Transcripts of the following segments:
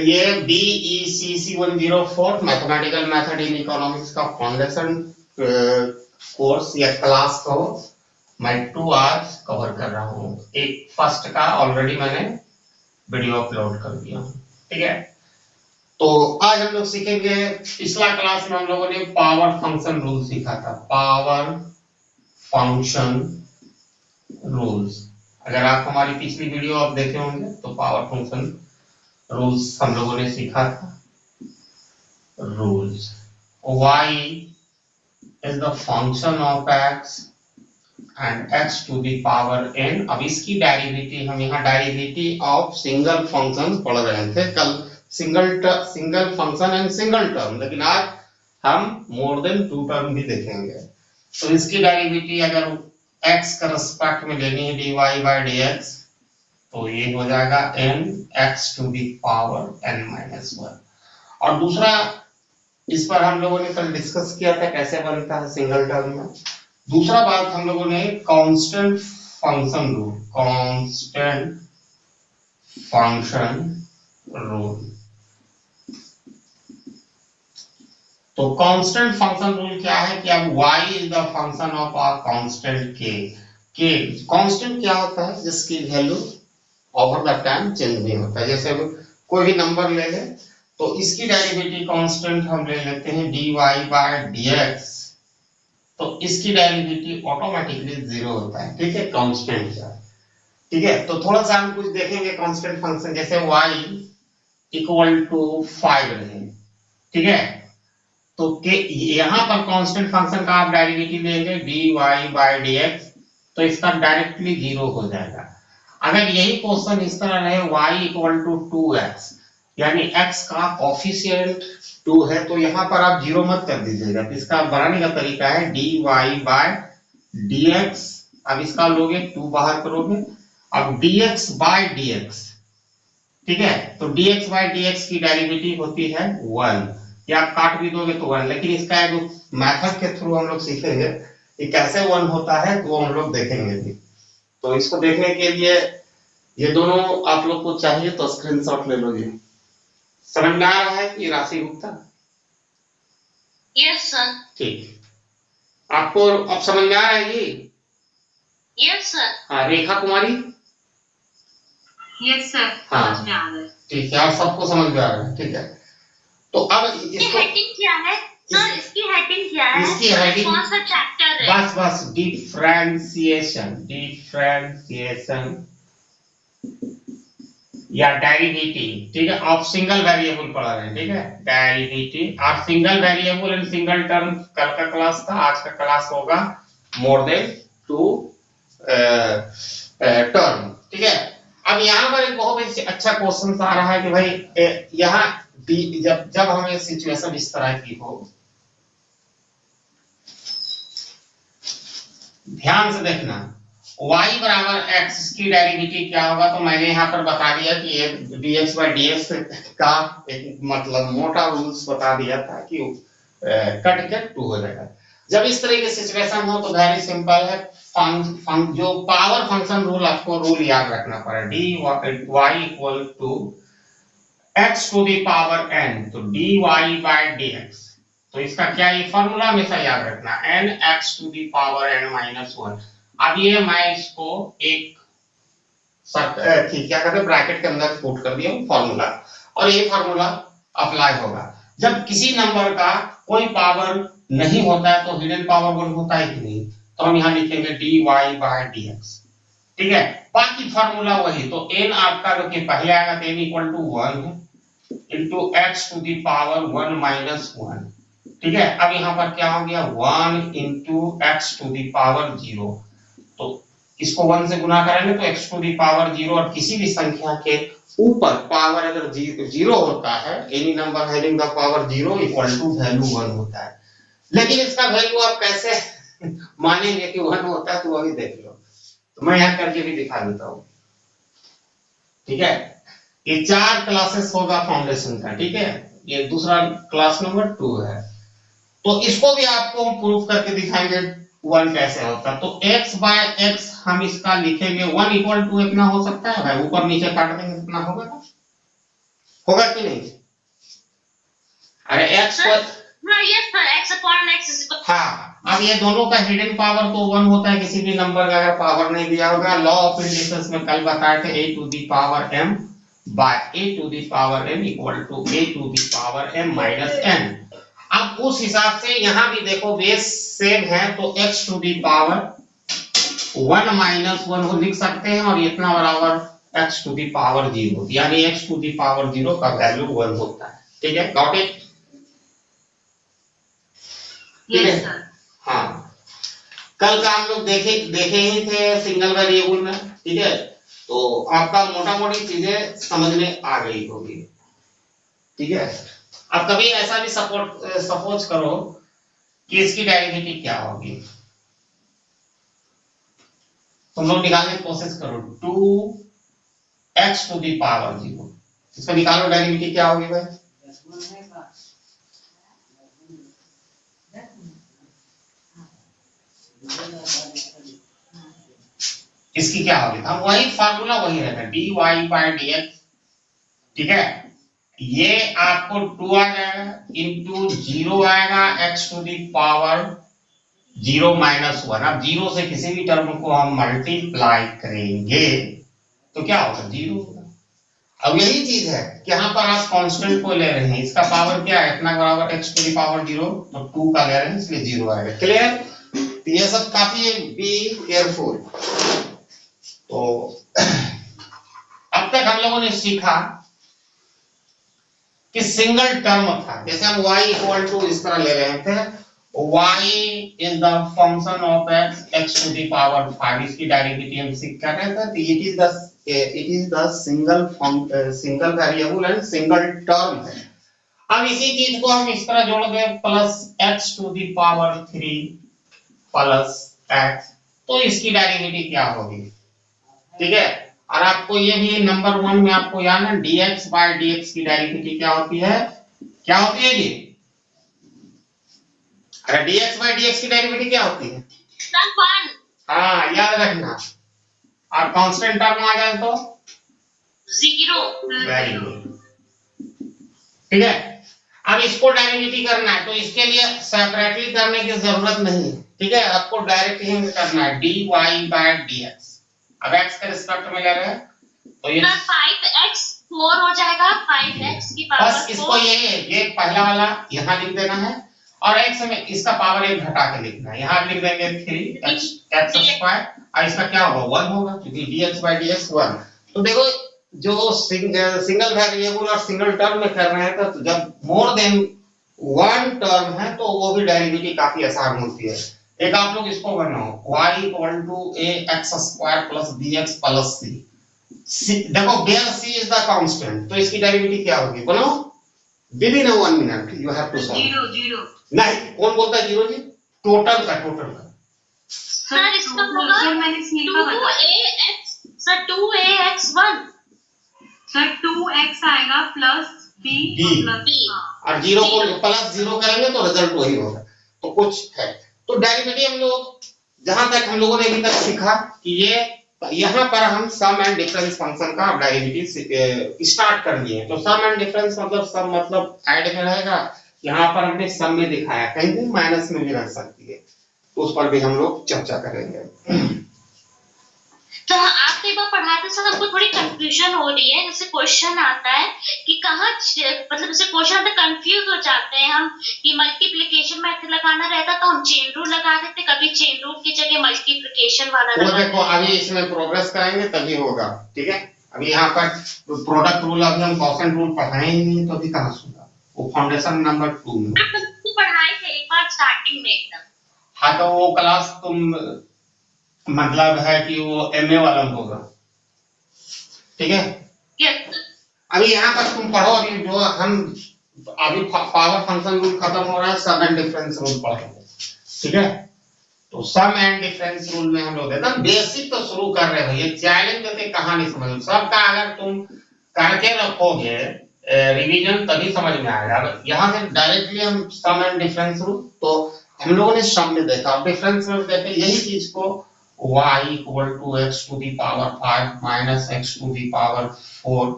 ये BECC 104 mathematical method in economics का foundation course या क्लास को मैं 2 आज कवर कर रहा हूँ। एक फर्स्ट का ऑलरेडी मैंने वीडियो अपलोड कर दिया हूँ, ठीक है। तो आज हम लोग सीखेंगे, पिछला क्लास में हम लोगों ने पावर फंक्शन रूल सीखा था। पावर फंक्शन रूल्स, अगर आप हमारी पिछली वीडियो आप देखे होंगे तो पावर फंक्शन रूल्स हम लोगों ने सीखा था। Rules, y is the function of x and x to the power n। अब इसकी डेरिवेटिव, हम यहाँ डेरिवेटिव ऑफ सिंगल फंक्शन पढ़ रहे थे कल, single function and single term, लेकिन आज हम मोर देन 2 टर्म भी देखेंगे। तो इसकी डेरिवेटिव अगर x का रिस्पेक्ट में लेनी है dy by dx, तो ये हो जाएगा n x to the power n minus 1। और दूसरा, इस पर हम लोगों ने कल डिस्कस किया था कैसे बनता है सिंगल टर्म में। दूसरा बात हम लोगों ने constant function rule, constant function rule. तो कांस्टेंट फंक्शन रूल क्या है कि अब y is the function of a constant k। Constant क्या होता है? जिसकी value over the time change नहीं होता है। जैसे कोई भी नंबर ले ले तो इसकी डेरिवेटिव कांस्टेंट हम ले लेते हैं dy by dx, तो इसकी डेरिवेटिव ऑटोमेटिकली 0 होता है, ठीक है, कांस्टेंट का, ठीक है। तो थोड़ा सा हम कुछ देखेंगे कांस्टेंट फंक्शन, जैसे y इक्वल टू 5 रहे, ठीक है, तो के यहाँ पर कांस्टेंट फंक्शन का आप डेरिवेटिव लेंगे dy by dx, तो इसका डायरेक्टली 0 हो जाएगा। अगर यही क्वेश्चन इस तरह रहे y इक्वल टू 2x, यानी x का कोफिशिएंट 2 है, तो यहाँ पर आप 0 मत कर दीजिएगा। तो इसका बनाने का तरीका है dy by dx, अब इसका लोगे 2 बाहर करोगे, अब dx by dx, ठीक है, तो dx by dx की डेरिवेटिव होती है 1, या आप काट भी दोगे तो 1, लेकिन इसका एक मेथड के थ्रू हम लोग सीखेंगे कि कैसे 1 होता है, तो हम लोग देखेंगे भी। तो इसको देखने के लिए ये दोनों आप लोग को चाहिए तो स्क्रीनशॉट ले लो। ये समझ में आ रहा है कि राशि गुप्ता? Yes sir. ठीक, आपको अब समझ में आ रहा है ये? Yes sir. हाँ, रेखा कुमारी? यस सर, हाँ, समझ में आ रहा है। ठीक है, आप सबको समझ में आ रहा है, ठीक है। तो अब इसकी हेडिंग क्या है सर? इसकी हेडिंग क्या है? इसकी हेडिंग कौन सा चैप्टर है? बस डिफरेंशिएशन, डिफरेंशिएशन या डेरिवेटिव, ठीक है, ऑफ सिंगल वेरिएबल पढ़ा रहे हैं, ठीक है, derivative of single variable and single term. कल का क्लास था, आज का क्लास होगा मोर देन 2 टर्म, ठीक है। अब यहाँ पर एक बहुत ही अच्छा क्वेश्चन आ रहा है कि भाई यहाँ जब हमें सिचुएशन इस तरह की हो, ध्यान से देखना, y बराबर x की डेरिवेटिव क्या होगा, तो मैंने यहाँ पर बता दिया कि ये dx by dx का एक मतलब मोटा रूल्स बता दिया था कि कट के 2 हो जाएगा। जब इस तरह की सिचुएशन हो तो वेरी सिंपल है, जो पावर फंक्शन रूल, आपको रूल याद रखना पड़ेगा, dy equal to x to the power n, तो dy by dx, तो इसका क्या, ये फॉर्मूला हमेशा याद रखना, n x to the power n minus 1। अब ये मैं इसको एक क्या कहते हैं ब्रैकेट के अंदर पुट कर दिया फॉर्मूला, और ये फॉर्मूला अप्लाई होगा जब किसी नंबर का कोई पावर नहीं होता है, तो हिडन पावर 1 होता है कि नहीं, तो हम यहाँ लिखेंगे dy by dx, ठीक है। बाकी फॉर्मूला वही, तो n आपका जो कि पहले आएगा तो n equal to 1 into x to the power 1 minus 1, ठीक है। अब यहाँ पर क्या हो गया, 1 into x to the power 0, तो इसको 1 से गुना करेंगे तो x टू द पावर 0, और किसी भी संख्या के ऊपर पावर अगर 0 होता है, any number having the power 0 equal to value 1 होता है। लेकिन इसका वैल्यू आप कैसे मानेंगे कि 1 होता है, तो वो भी देख लो, तो मैं यहाँ करके भी दिखा देता हूँ, ठीक है। ये 4 क्लासेस होगा फाउंडेशन का, ठीक है, ये दूसरा क्लास नंबर 2 है, तो इसको भी आपको हम प्रूफ करके दिखाएंगे 1 कैसे होता है। तो x by x हम इसका लिखेंगे 1 इक्वल टू इतना हो सकता है भाई, ऊपर नीचे काट देंगे कितना होगा ना, होगा कि नहीं? अरे x सर को हाँ yes sir x upon x is equal हाँ, अब ये दोनों का हिडन पावर तो 1 होता है किसी भी नंबर का अगर पावर नहीं दिया होगा। लॉ ऑफ इंडिसेस में कल बताए थे a to the power m by a to the power m equal to a to the power m minus n। अब उस हिसाब से यहाँ भी देखो बेस सेम है तो x to the power 1 minus 1 को लिख सकते हैं और इतना बराबर x टू द पावर 0, यानी x टू द पावर 0 का वैल्यू 1 होता है। ठीक है, गॉट इट? ठीक है, हाँ कल का हम लोग देखे ही थे सिंगल वेरिएबल में। ठीक है, तो आपका मोटा मोटी चीजें समझ में आ गई होगी। ठीक है, अब कभी ऐसा भी सपोज करो कि इसकी डेरिवेटिव क्या होगी, तुम लोग निकालने की कोशिश करो 2x टू द पावर 0, इसको निकालो डेरिवेटिव क्या होगी भाई? इसकी क्या होगी? हम वही फार्मूला वही रहेगा dy बाय dx। ठीक है, ये आपको 2 आ जाएगा इंटू 0 आएगा x to the power 0 minus 1। अब 0 से किसी भी टर्म को हम मल्टीप्लाई करेंगे तो क्या होगा? 0 होगा। अब यही चीज है कि यहाँ पर आप कांस्टेंट को ले रहे हैं, इसका पावर क्या है? इतना बराबर x टू द पावर 0, तो 2 का ले रहे हैं इसलिए 0 आएगा। क्लियर? तो ये सब काफी बी केयरफुल। तो अब तक हम लोगों ने सीखा कि सिंगल टर्म था, जैसे हम y इक्वल टू इस तरह ले रहे थे, y is the function of x to the power 5, इसकी डेरिवेटिव हम सीख कर रहे थे। तो it is the single variable and single term है। अब इसी चीज को हम इस तरह जोड़ दें plus x to the power 3 plus x, तो इसकी डेरिवेटिव क्या होगी? ठीक है, और आपको ये भी नंबर 1 में आपको याद है dx बाय dx की डेरिवेटिव क्या होती है? क्या होती है जी? अरे dx बाय dx की डेरिवेटिव क्या होती है? हाँ याद रखना, और कांस्टेंट टर्म आ जाए तो 0। Very good. ठीक है, अब इसको डेरिवेटिव करना है तो इसके लिए सेपरेटली करने की जरूरत नहीं है। ठीक है, आपको डायरेक्ट ही करना है dy बाय dx। अब x के रिस्पेक्ट में ले रहे हैं तो ये 5x 4 हो जाएगा, 5x की पावर 4। बस इसको ये पहला वाला यहाँ लिख देना है और x में इसका पावर 1 घटा के लिखना है। यहाँ लिख देंगे 3x स्क्वायर और इसका क्या होगा? 1 होगा, क्योंकि dx बाय dx 1। तो देखो जो सिंगल वेरिएबल और सिंगल टर्म में कर रहे हैं तो जब मोर देन 1 टर्म है तो वो भी डेरिवेटिव काफी आसान होती है। एक आप लोग इसको बनाओ y equal to ax square plus bx plus c। देखो where c is the constant, तो इसकी डेरिवेटिव क्या होगी? बनाओ within 1 minute you have to solve. 0 नहीं, कौन बोलता है 0 जी? टोटल का सर इसका होगा 2ax sir 2ax1 sir 2x आएगा प्लस b और 0 को प्लस 0 करेंगे तो रिजल्ट वही होगा। तो कुछ है, तो डेरिवेटिव हम लोग जहां तक हम लोगों ने अभी तक सीखा कि ये यहाँ पर हम सम एंड डिफरेंस फंक्शन का डेरिवेटिव स्टार्ट कर दिए। तो सम एंड डिफरेंस मतलब सम मतलब ऐड में रहेगा, यहाँ पर हमने सम में दिखाया, कहीं भी माइनस में भी रह सकती है, तो उस पर भी हम लोग चर्चा करेंगे। तो आप एक बार पढ़ाते सर हमको थोड़ी कंफ्यूजन हो रही है। जैसे क्वेश्चन आता है कि कहाँ मतलब जैसे क्वेश्चन आता है कंफ्यूज हो जाते हैं हम कि मल्टीप्लिकेशन मेथड लगाना रहता तो हम चेन रूल लगा देते, कभी चेन रूल की जगह मल्टीप्लिकेशन वाला वो लगा देखो अभी इसमें प्रोग्रेस करेंगे तभी होगा। ठीक है, अभी यहाँ पर प्रोडक्ट रूल अभी हम कॉसेंट रूल पढ़ाए ही नहीं तो अभी कहाँ सुना, वो फाउंडेशन नंबर 2 में पढ़ाए थे एक बार स्टार्टिंग में एकदम। हाँ, तो वो क्लास तुम मतलब है कि वो एमए वाला होगा। ठीक है, यस अभी यहाँ पर तुम पढ़ो, अभी जो हम अभी पावर फंक्शन रूल खत्म हो रहा है, सम एंड डिफरेंस रूल पढ़ेंगे। ठीक है, तो सम एंड डिफरेंस रूल में हम लोग एकदम बेसिक तो शुरू कर रहे हैं, ये चैलेंज देते कहानी समझ सबका अगर तुम करके रखोगे रिवीजन तभी समझ में आएगा। यहाँ से डायरेक्टली हम सम एंड डिफरेंस रूल तो हम लोगों ने सम में देखा, डिफरेंस में देखे यही चीज को y equal to x to the power 5 minus x to the power 4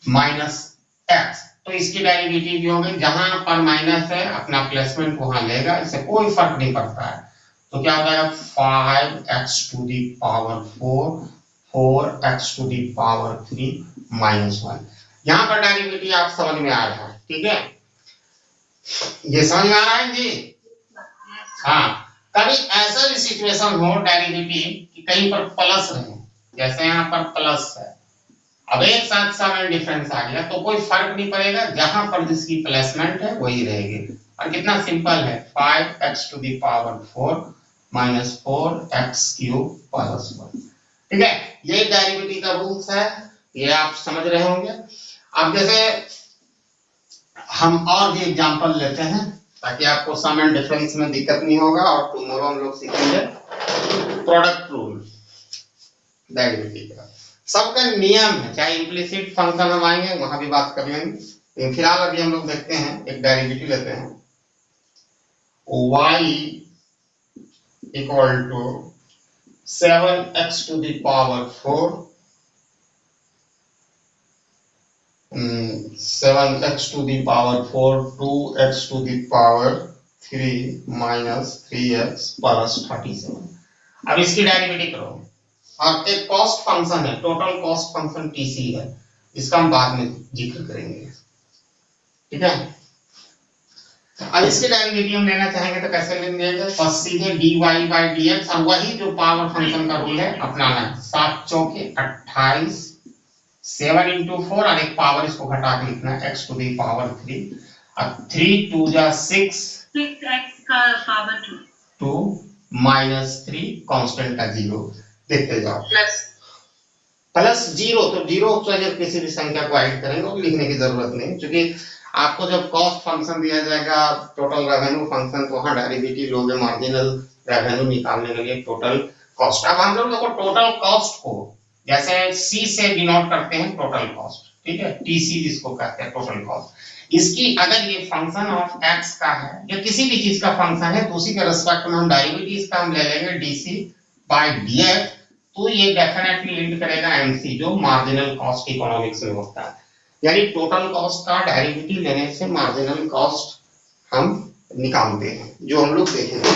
minus x, तो इसकी डेरिवेटिव भी होगी, जहां पर माइनस है अपना प्लेसमेंट वहां लेगा, इससे कोई फर्क नहीं पड़ता है। तो क्या हो जाएगा 5x to the power 4, 4x to the power 3 minus 1। यहाँ पर डेरिवेटिव आप समझ में आ रहा है, ठीक है, ये समझ में आ रहा है जी। हाँ, कभी ऐसा भी सिचुएशन हो डेरिवेटिव कि कहीं पर प्लस रहे, जैसे यहाँ पर प्लस है, अब एक साथ सारा डिफरेंस आ गया तो कोई फर्क नहीं पड़ेगा, जहां पर जिसकी प्लेसमेंट है वही रहेगी। और कितना सिंपल है, 5x to the power 4 minus 4x cube plus 1, ठीक है। ये डेरिवेटिव का रूल्स है, ये आप समझ रहे होंगे। अब जैसे हम और भी एग्जांपल लेते हैं ताकि आपको सम एंड डिफरेंस में दिक्कत नहीं होगा, और टुमारो हम लोग सीखेंगे प्रोडक्ट रूल डेरिवेटिव का। सबका नियम है, चाहे इम्प्लिसिट फंक्शन हम आएंगे वहां भी बात कर लेंगे, लेकिन फिलहाल अभी हम लोग देखते हैं एक डेरिवेटिव लेते हैं, y equal to 7x to the power 4 7x to the power 4 2x to the power 3 minus 3x plus 37। अब इसकी डेरिवेटिव करो, और एक कॉस्ट फंक्शन है, टोटल कॉस्ट फंक्शन टीसी है, इसका हम बाद में जिक्र करेंगे, ठीक है। अब इसके डेरिवेटिव हम लेना चाहेंगे तो कैसे लेंगे, फर्स्ट सीधे dy बाई dx, और वही जो पावर फंक्शन का रूल है अपनाना है, 7 चौके 28, 7 into 4 और एक पावर इसको घटा के लिखना है x टू दी पावर 3, और 3 2 जा 6 6x का पावर 2 माइनस 3 कांस्टेंट का 0, देखते जाओ प्लस 0, तो 0 तो अगर किसी भी संख्या को ऐड करेंगे वो लिखने की जरूरत नहीं, क्योंकि आपको जब कॉस्ट फंक्शन दिया जाएगा टोटल रेवेन्यू फंक्शन, तो वहां डेरिवेटिव लोगे मार्जिनल रेवेन्यू निकालने के लिए टोटल कॉस्ट। अब हम लोग देखो टोटल कॉस्ट को जैसे सी से डिनोट करते हैं टोटल कॉस्ट, ठीक है, टीसी जिसको कहते हैं टोटल कॉस्ट। इसकी अगर ये फंक्शन ऑफ एक्स का है या किसी भी चीज का फंक्शन है तो उसी के रिस्पेक्ट में हम डेरिवेटिव इसका हम ले लेंगे डीसी बाय डीएक्स, तो ये डेफिनेटली लिंक करेगा एमसी जो मार्जिनल कॉस्ट इकोनॉमिक्स में होता है, यानी टोटल कॉस्ट का डेरिवेटिव लेने से मार्जिनल कॉस्ट हम निकालते हैं, जो हम लोग देखेंगे।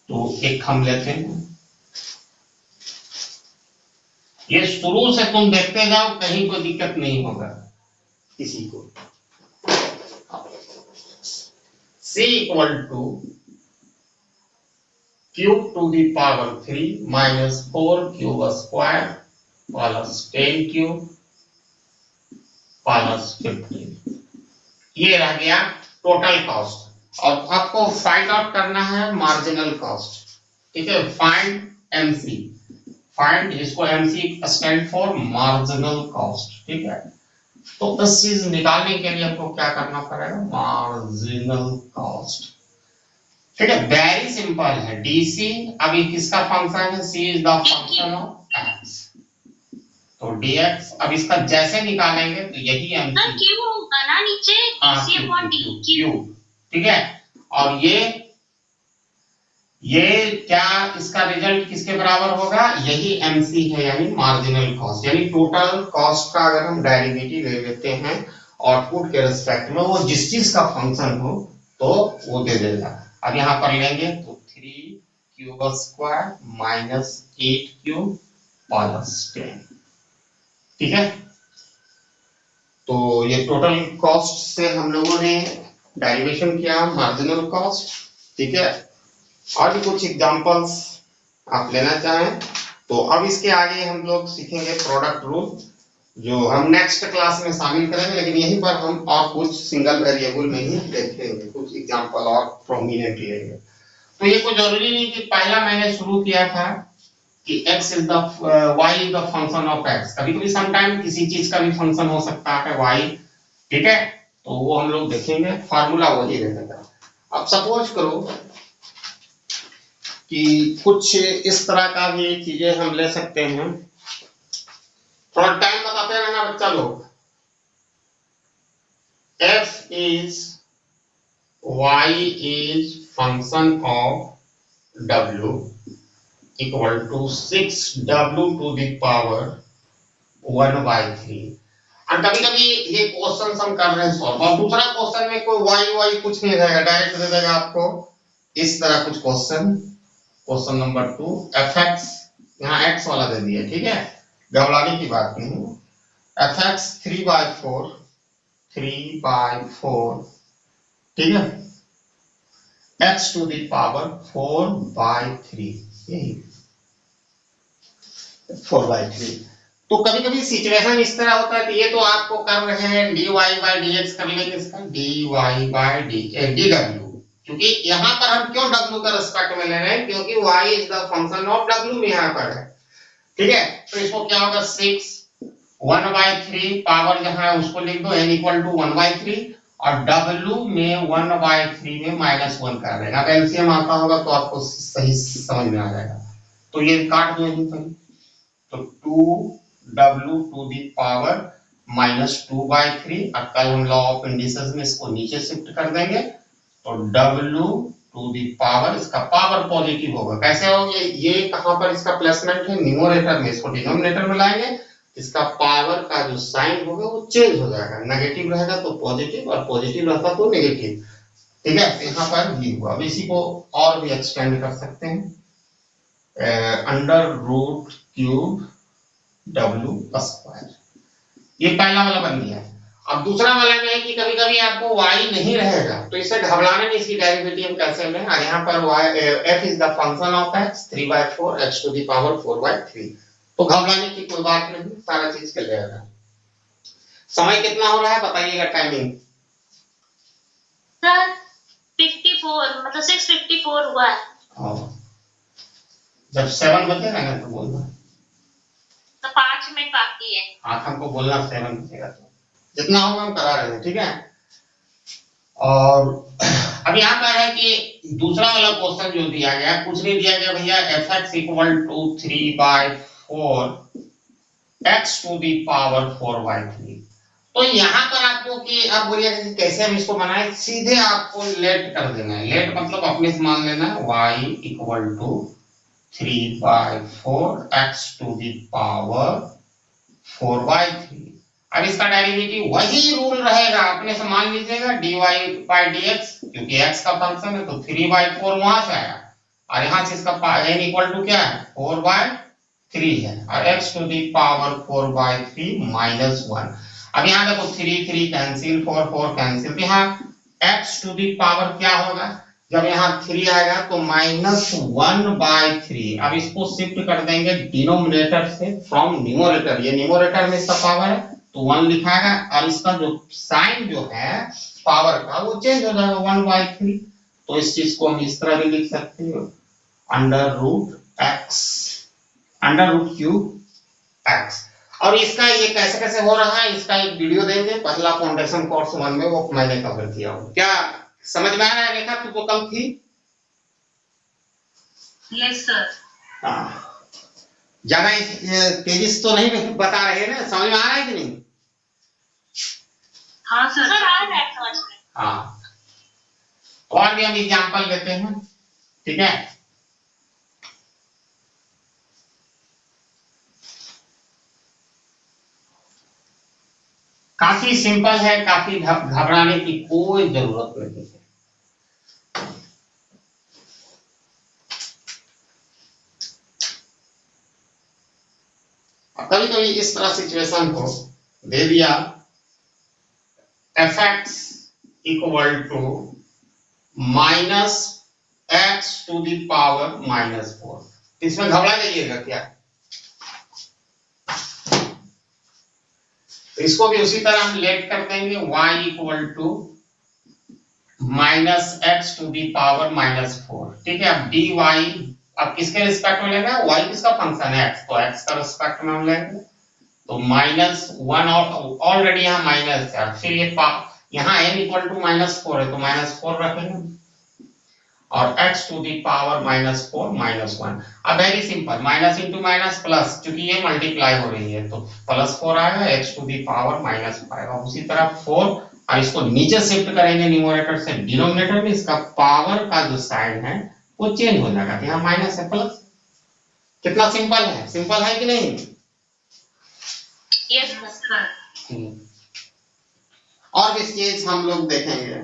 तो एक हम लेते हैं, ये शुरू से तुम देखते जाओ, कहीं कोई दिक्कत नहीं होगा किसी को। C equal to cube to the power 3 minus 4 cube square plus 10 cube plus 15, ये रह गया टोटल कॉस्ट। और आपको फाइंड आउट करना है मार्जिनल कॉस्ट, ठीक है, फाइंड एमसी, फाइंड इसको MC stand for marginal cost, ठीक है। तो इस चीज निकालने के लिए आपको क्या करना पड़ेगा, मार्जिनल कॉस्ट, ठीक है, वेरी सिंपल है, डीसी अभी किसका फंक्शन है, C is the function of X, तो dx अब इसका जैसे निकालेंगे तो यही एमसी क्यू होगा ना नीचे, डीसी अपॉन डी क्यू, ठीक है। और ये क्या इसका रिजल्ट किसके बराबर होगा, यही एमसी है, यानी मार्जिनल कॉस्ट, यानी टोटल कॉस्ट का अगर हम डेरिवेटिव ले लेते हैं आउटपुट के रिस्पेक्ट में, वो जिस चीज का फंक्शन हो तो वो दे देगा। अब यहाँ पर लेंगे तो 3 cube square minus 8 cube plus 10, ठीक है। तो ये टोटल कॉस्ट से हम लोगों ने डेरिवेशन किया मार्जिनल कॉस्ट, ठीक है। और भी कुछ एग्जांपल्स आप लेना चाहें तो अब इसके आगे हम लोग सीखेंगे प्रोडक्ट रूल, जो हम नेक्स्ट क्लास में शामिल करेंगे, लेकिन यहीं पर हम और कुछ सिंगल वेरिएबल में ही देखेंगे, कुछ एग्जांपल और प्रोमिनेंट लेंगे। तो ये कोई जरूरी नहीं कि पहला मैंने शुरू किया था कि x is the y is the function of x, कभी कभी समटाइम किसी चीज का भी फंक्शन हो सकता है y, ठीक है, तो वो हम लोग देखेंगे, फार्मूला वही रहेगा। अब सपोज करो कि कुछ इस तरह का भी चीजें हम ले सकते हैं, थोड़ा टाइम बताते रहना बच्चा लोग। f is y is function of w equal to 6w to the power 1/3। और कभी कभी ये क्वेश्चन हम कर रहे हैं सॉल्व, और दूसरा क्वेश्चन में कोई y कुछ नहीं रहेगा, डायरेक्ट दे देगा आपको इस तरह कुछ क्वेश्चन। क्वेश्चन नंबर 2 fx, यहाँ x वाला दे दिया, ठीक है, घबराने की बात नहीं। fx 3/4, ठीक है, x टू द पावर 4/3, यही 4/3। तो कभी कभी सिचुएशन इस तरह होता है कि ये तो आपको कर रहे हैं dy/dx कर लेंगे, इसका dy/dw, क्योंकि यहाँ पर हम क्यों w का रिस्पेक्ट में ले रहे हैं, क्योंकि y is the function of w यहाँ पर है, ठीक है। तो इसको क्या होगा 6 1/3 पावर जहाँ है उसको लिख दो n इक्वल टू 1/3 और w में 1/3 में -1 कर देगा। अब एलसीएम आता होगा तो आपको सही समझ में आ जाएगा। तो ये काट दो यहीं पर, तो 2w टू द पावर -2/3, और कल हम लॉ ऑफ इंडिसेस में इसको नीचे शिफ्ट कर देंगे, तो w टू द पावर, इसका पावर पॉजिटिव होगा। कैसे होगा ये कहां पर इसका प्लेसमेंट है, न्यूमरेटर में, इसको डिनोमिनेटर में लाएंगे, इसका पावर का जो साइन होगा वो चेंज हो जाएगा, नेगेटिव रहेगा तो पॉजिटिव और पॉजिटिव रहता तो नेगेटिव, ठीक है। यहाँ पर भी हुआ। अब इसी को और भी एक्सटेंड कर सकते हैं, √³ w², ये पहला वाला बन गया। अब दूसरा वाला में है कि कभी कभी आपको y नहीं रहेगा तो इसे घबराने में इसकी डेरिवेटिव कैसे लें, और यहाँ पर f is the function of x 3/4 x to the power 4/3, तो घबराने की कोई बात नहीं, सारा चीज कर जाएगा। समय कितना हो रहा है बताइएगा, टाइमिंग सर 54, मतलब 6:54 हुआ है। जब 7 बजेगा ना तो बोलना, तो 5 मिनट बाकी है। हाँ हमको बोलना 7 बजेगा, तो जितना होगा हम करा रहे हैं, ठीक है। और अब यहाँ पर है कि दूसरा वाला क्वेश्चन जो दिया गया, कुछ नहीं दिया गया भैया, fx equal to 3/4 x to the power 4/3। तो यहाँ पर आपको कि आप बोलिएगा कि कैसे हम इसको बनाए, सीधे आपको लेट कर देना है। लेट मतलब अपने से मान लेना है y equal to 3/4 x to the power 4/3। अब इसका डेरिवेटिव वही रूल रहेगा, अपने से मान लीजिएगा dy/dx, क्योंकि x का फंक्शन है तो 3/4 वहां से आया, और यहाँ से इसका n इक्वल टू क्या है 4/3 है, और x टू द पावर 4/3 -1। अब यहाँ देखो 3 कैंसिल, 4 कैंसिल, यहाँ x टू द पावर क्या होगा, जब यहाँ 3 आएगा तो -1/3। अब इसको शिफ्ट कर देंगे डिनोमिनेटर से फ्रॉम न्यूमरेटर, ये न्यूमरेटर में इसका पावर है तो 1 लिखाएगा, और इसका जो साइन जो है पावर का वो चेंज हो जाएगा 1/3। तो इस चीज को हम इस तरह भी लिख सकते हो, √3x। और इसका ये कैसे कैसे हो रहा है, इसका एक वीडियो देंगे, पहला फाउंडेशन कोर्स 1 में, वो मैंने कवर किया हूँ। क्या समझ में आ रहा है रेखा, तुमको कम थी? Yes sir. ज्यादा तेजी से तो नहीं बता रहे ना, समझ में आ रहा है कि नहीं? हाँ सर। सर आ रहा है समझ में। हाँ, और भी हम एग्जांपल लेते हैं, ठीक है। काफी सिंपल है, काफी घबराने की कोई जरूरत नहीं है। कभी कभी इस तरह सिचुएशन को दे दिया, fx equal to -x to the power -4, इसमें घबरा जाइएगा क्या, तो इसको भी उसी तरह हम लेट कर देंगे, y equal to -x to the power -4, ठीक है। अब dy अब किसके रिस्पेक्ट में लेना है, y किसका फंक्शन है x, तो x का रिस्पेक्ट में हम लेंगे, तो -1 और ऑलरेडी यहाँ माइनस है, फिर ये यहाँ n इक्वल टू -4 है तो -4 रखेंगे, और x टू द पावर -4 -1। अब very simple, minus into minus plus, क्योंकि ये मल्टीप्लाई हो रही है तो +4 आएगा, x टू द पावर -5 आएगा। उसी तरह 4, और इसको नीचे शिफ्ट करेंगे न्यूमरेटर से डिनोमिनेटर में, इसका पावर का जो साइन है वो चेंज हो जाएगा, यहाँ माइनस है प्लस, कितना सिंपल है कि नहीं? Yes sir. और भी चीज हम लोग देखेंगे।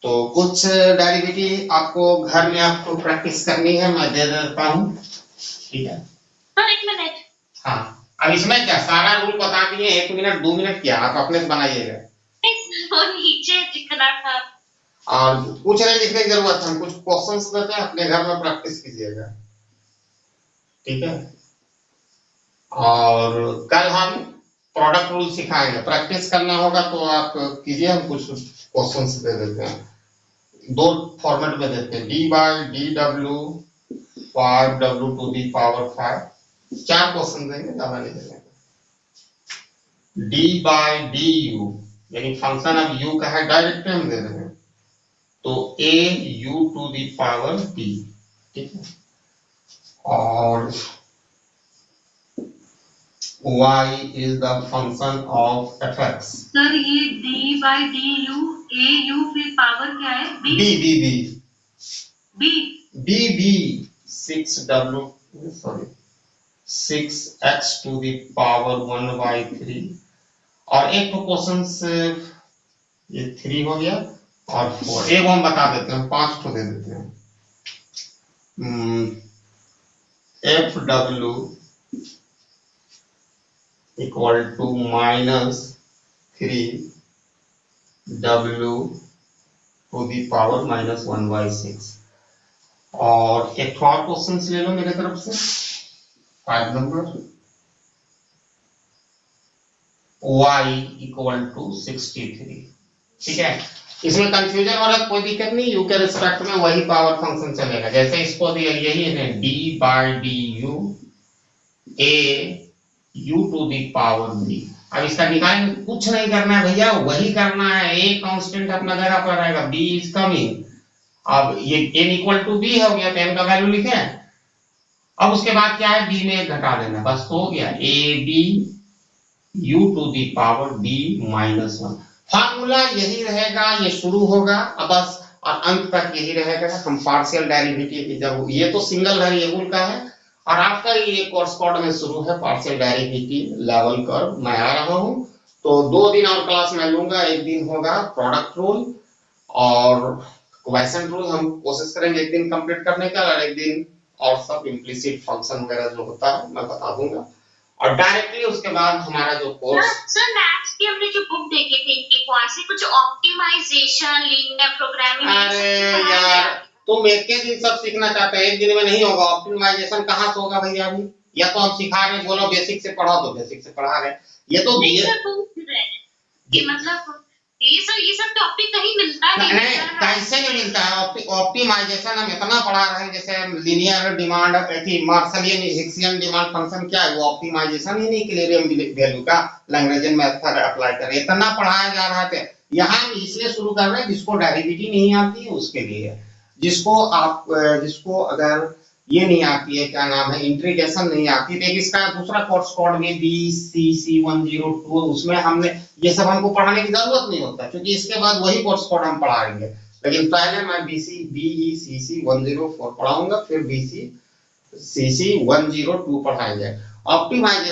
तो कुछ डेरिवेटिव आपको घर में आपको प्रैक्टिस करनी है, मैं दे देता हूँ, ठीक है? Sir 1 minute. हाँ, अब इसमें क्या सारा रूल बता दिए, 1 मिनट 2 मिनट क्या आप अपने से बनाइएगा। वो नीचे दिख रहा था। और कुछ नहीं लिखने की जरूरत है, हम कुछ क्वेश्चंस देते हैं, अपने घर में प्रैक्टिस कीजिएगा, ठीक है? और कल हम प्रोडक्ट रूल सिखाएंगे, प्रैक्टिस करना होगा तो आप कीजिए, हम कुछ क्वेश्चंस दे देते हैं, 2 फॉर्मेट में देते हैं, d/dw 5w to the power 5, 4 question देंगे, ज्यादा नहीं देंगे। d/du यानी फंक्शन अब u का है, डायरेक्ट हम दे रहे हैं, तो au to the power d, ठीक है? और y is the function of fx। Sir ये d/du au फिर पावर क्या है? b 6x to the power 1/3। और एक तो क्वेश्चन से ये 3 हो गया और 4, एक हम बता देते हैं, 5 तो दे देते हैं। fw equal to -3w to the power -1/6। और एक और क्वेश्चन ले लो मेरे तरफ से, 5 नंबर, y equal to 63, ठीक है? इसमें कंफ्यूजन हो रहा है, कोई दिक्कत नहीं, u के रिस्पेक्ट में वही पावर फंक्शन चलेगा, जैसे इसको दिया यही है d/du a u to the power b। अब इसका निकालेंगे, कुछ नहीं करना है भैया, वही करना है, a कांस्टेंट अपना जगह पर रहेगा, b इज कमिंग। अब ये n इक्वल टू b हो गया, तो n का वैल्यू लिखे, अब उसके बाद क्या है, b में 1 घटा देना, बस तो हो गया, ab u to the power b -1। Formula यही रहेगा, ये शुरू होगा अब बस, और अंत तक यही रहेगा। हम पार्शियल डेरिवेटिव की जब ये तो सिंगल वेरिएबल का है, और आपका ये कोर्स कोड में शुरू है पार्शियल डेरिवेटिव लेवल कर्व, मैं आ रहा हूँ, तो 2 दिन और क्लास में लूंगा, एक दिन होगा प्रोडक्ट रूल और क्वेश्चन रूल, हम कोशिश करेंगे एक दिन कंप्लीट करने का, और एक दिन और सब इम्प्लिसिट फंक्शन वगैरह जो होता है मैं बता दूंगा, और डायरेक्टली उसके बाद हमारा जो कोर्स। सर मैथ्स की हमने जो बुक देखे थे इनके कौन से कुछ ऑप्टिमाइजेशन, लीनियर प्रोग्रामिंग, अरे यार तुम एक ही दिन सब सीखना चाहते हैं, एक दिन में नहीं होगा। ऑप्टिमाइजेशन कहाँ से होगा भैया? अभी या तो हम सिखा रहे हैं, बोलो बेसिक से पढ़ा, तो बेसिक से पढ़ा रहे हैं, ये तो नहीं सर पूछ रहे हैं कि मतलब ये सब टॉपिक कहीं मिलता नहीं है। कैसे नहीं मिलता है? ऑप्टिमाइजेशन हम इतना पढ़ा रहे हैं, जैसे linear demand, Marshallian Hicksian demand function क्या है, वो ऑप्टिमाइजेशन ही नहीं, इक्विलिब्रियम वैल्यू का लैग्रेंजियन मेथड अप्लाई करें, इतना पढ़ाया जा रहा है। यहाँ हम इसलिए शुरू कर रहे हैं, जिसको डेरिवेटिव नहीं आती है उसके लिए, जिसको अगर ये नहीं आती है, क्या नाम है, इंटीग्रेशन नहीं आती, तो इसका दूसरा कोर्स कोड में BCC102, उसमें हमने ये सब हमको पढ़ाने की जरूरत नहीं होता, क्योंकि इसके बाद वही कोर्स कोड हम पढ़ाएंगे। लेकिन पहले मैं BECC104 पढ़ाऊंगा, फिर BCC102 पढ़ाएंगे। ऑप्टिमाइजेशन